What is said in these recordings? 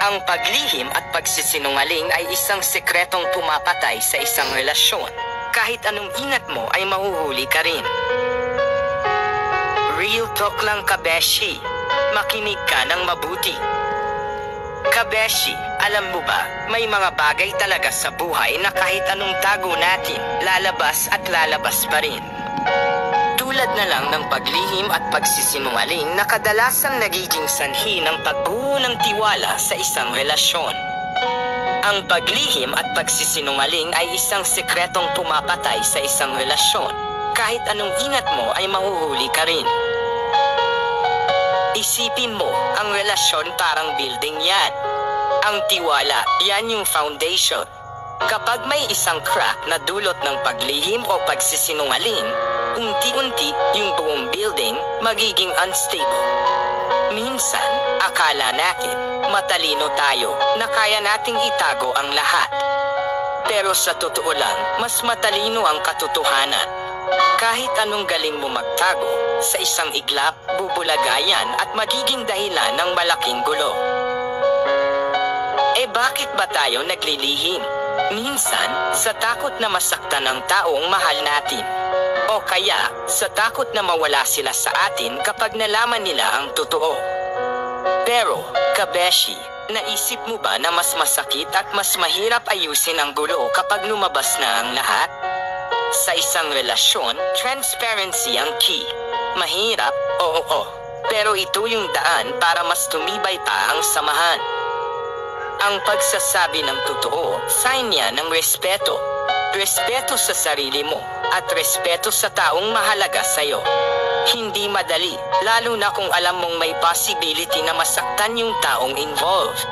Ang paglihim at pagsisinungaling ay isang sekretong pumapatay sa isang relasyon. Kahit anong ingat mo ay mahuhuli ka rin. Real talk lang, kabeshi. Makinig ka ng mabuti. Kabeshi, alam mo ba, may mga bagay talaga sa buhay na kahit anong tago natin, lalabas at lalabas pa rin. Tulad na lang ng paglihim at pagsisinungaling na kadalasang nagiging sanhi ng pagbuo ng tiwala sa isang relasyon. Ang paglihim at pagsisinungaling ay isang sekretong pumapatay sa isang relasyon. Kahit anong ingat mo ay mahuhuli ka rin. Isipin mo, ang relasyon parang building yan. Ang tiwala, yan yung foundation. Kapag may isang crack na dulot ng paglihim o pagsisinungaling, unti-unti yung buong building magiging unstable. Minsan, akala natin, matalino tayo na kaya nating itago ang lahat. Pero sa totoo lang, mas matalino ang katotohanan. Kahit anong galing mo magtago, sa isang iglap, bubulagayan at magiging dahilan ng malaking gulo. Bakit ba tayo naglilihim? Minsan, sa takot na masaktan ang taong mahal natin. O kaya, sa takot na mawala sila sa atin kapag nalaman nila ang totoo. Pero, kabeshi, naisip mo ba na mas masakit at mas mahirap ayusin ang gulo kapag lumabas na ang lahat? Sa isang relasyon, transparency ang key. Mahirap, oo. Pero ito yung daan para mas tumibay pa ang samahan. Ang pagsasabi ng totoo, sign yan ng respeto. Respeto sa sarili mo, at respeto sa taong mahalaga sa'yo. Hindi madali, lalo na kung alam mong may possibility na masaktan yung taong involved.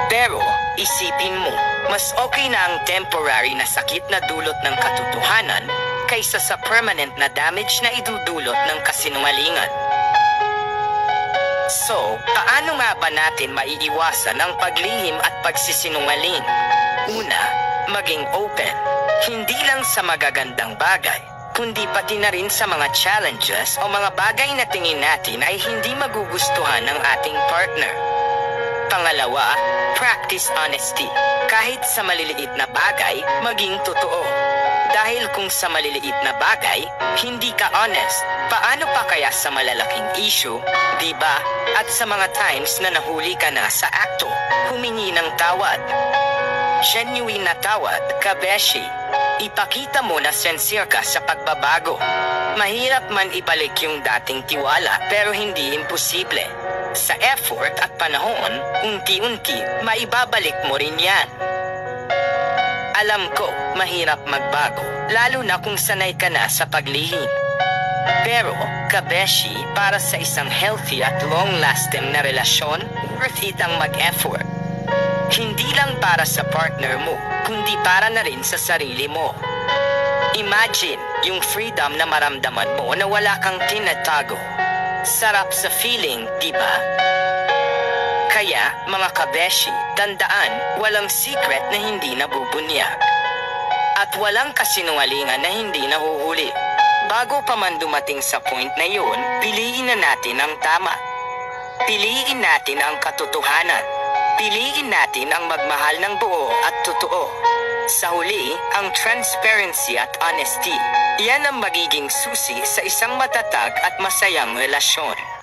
Pero, isipin mo, mas okay na ang temporary na sakit na dulot ng katotohanan kaysa sa permanent na damage na idudulot ng kasinungalingan. So, paano nga ba natin maiiwasan ang paglihim at pagsisinungaling? Una, maging open. Hindi lang sa magagandang bagay, kundi pati na rin sa mga challenges o mga bagay na tingin natin ay hindi magugustuhan ng ating partner. Pangalawa, practice honesty. Kahit sa maliliit na bagay, maging totoo. Dahil kung sa maliliit na bagay, hindi ka honest, paano pa kaya sa malalaking issue, di ba? At sa mga times na nahuli ka na sa akto, humingi ng tawad. Genuine na tawad, kabeshi. Ipakita mo na sincere ka sa pagbabago. Mahirap man ibalik yung dating tiwala pero hindi imposible. Sa effort at panahon, unti-unti, maibabalik mo rin yan. Alam ko, mahirap magbago, lalo na kung sanay ka na sa paglihim. Pero, kabeshi, para sa isang healthy at long-lasting na relasyon, worth it ang mag-effort. Hindi lang para sa partner mo, kundi para na rin sa sarili mo. Imagine, yung freedom na maramdaman mo na wala kang tinatago. Sarap sa feeling, di ba? Kaya, mga kabeshi, tandaan, walang secret na hindi nabubunyag. At walang kasinungalingan na hindi nahuhuli. Bago pa man dumating sa point na yun, piliin na natin ang tama. Piliin natin ang katotohanan. Piliin natin ang magmahal ng buo at totoo. Sa huli, ang transparency at honesty. Yan ang magiging susi sa isang matatag at masayang relasyon.